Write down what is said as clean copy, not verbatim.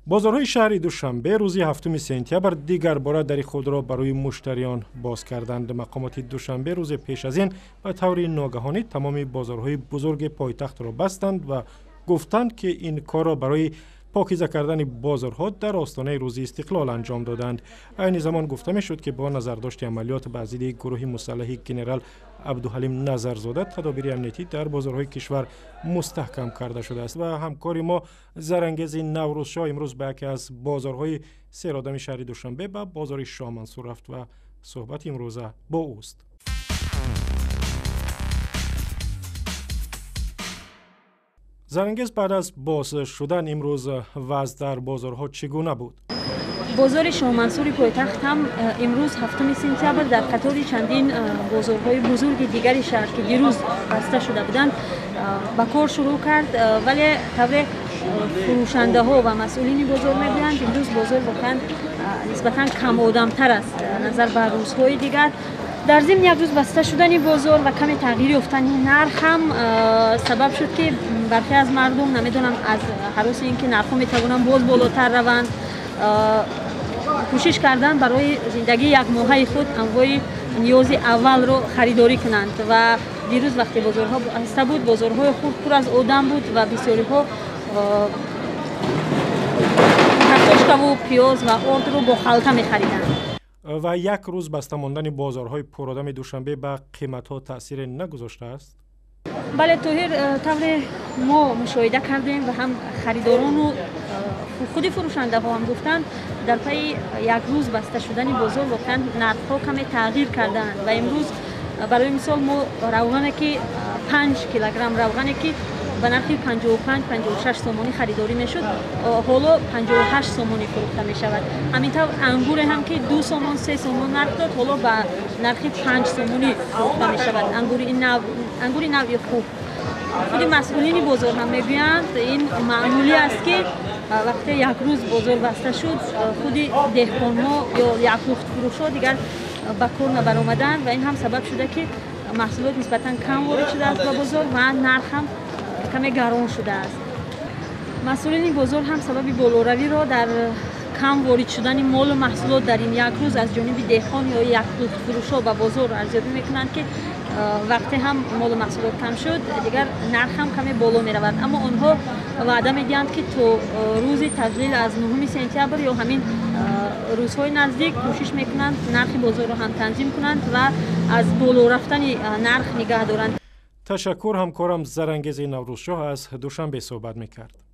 بازارهای شهر دوشنبه روز 7 سپتامبر دیگر بار در خود را برای مشتریان باز کردند. مقامات دوشنبه روز پیش از این به طور ناگهانی تمام بازارهای بزرگ پایتخت را بستند و گفتند که این کار را برای پاکیزه کردن بازارها در آستانه روز استقلال انجام دادند. این زمان گفته می شد که با نظرداشت عملیات به ضد گروه مسلح ژنرال عبدالحلیم نظرزاده تدابیر امنیتی در بازارهای کشور مستحکم کرده شده است. و همکار ما زرنگز نوروزشاه امروز به یکی از بازارهای سرادم شهر دوشنبه به بازار شاه منصور رفت و صحبت امروز با اوست. زرنگز، بعد از باز شدن امروز وضع در بازارها چگونه بود؟ بازار شاه منصور پایتخت هم امروز 7 سپتامبر در قطار چندین بازارهای بزرگ دیگری شهر که دیروز بسته شده بودند به کار شروع کرد، ولی طور فروشنده ها و مسئولین بازار میگویند امروز بازار واقعا نسبتا کم آدمتر است نظر به روزهای دیگر. در ضمن یک روز بسته شدن بازار و کمی تغییر یافتن نرخ هم سبب شد که برخی از مردم نمیدونم از هراس اینکه نرخ میتوانند باز بالاتر روند کوشش کردن برای زندگی یک ماهه خود انواع نیاز اول رو خریداری کنند و دیروز وقتی بازارها بسته بود بازارهای خود پر از آدم بود و بسیاری ها کارتوشکا و پیاز و آرد رو با خلطه می‌خریدند. و یک روز بسته ماندن بازارهای پرآدم دوشنبه به قیمت‌ها تاثیر نگذاشته است؟ بله، طور ما مشاهده کردیم و هم خریداران و خود فروشنده ها هم گفتند در پی یک روز بسته شدن بازار واقعا نرخ‌ها کمی تغییر کردند و امروز برای مثال ما روغنی که 5 کیلوگرم روغنی که به نرخ 55-56 سومانی خریداری میشد حالا 58 سومانی فروخته می شود. همینطور انگور هم که 2 سومان 3 سومان نرخ داد حالا به نرخ 5 سومانی فروخته می شود. انگور نوعی خوب. خود مسئولین بازار هم میگویند این معمولی است که وقتی یک روز بازار بسته شد خود دهقان‌ها یا یخلخت فروش‌ها دیگر به کار نبرآمدند و این هم سبب شده که محصولات نسبتاً کم وارد شده است به بازار و نرخ هم کمی گران شده است. مسئولین بازار هم سبب بالاروی را در کم وارد شدن مال و محصولات در این یک روز از جانب دهقان یا یخلخت فروش‌ها به بازار ارزیابی میکنند که وقتی هم مال و محصولات کم شد دیگر نرخ هم کمی بالا می رود، اما آنها وعده میدهند که تو روز تشغیل از 9 سپتامبر یا همین روزهای نزدیک کوشش میکنند نرخ بازار را هم تنظیم کنند و از بالا رفتن نرخ نگه دارند. تشکر. همکارم زرنگز نوروزشاه از دوشنبه صحبت میکرد.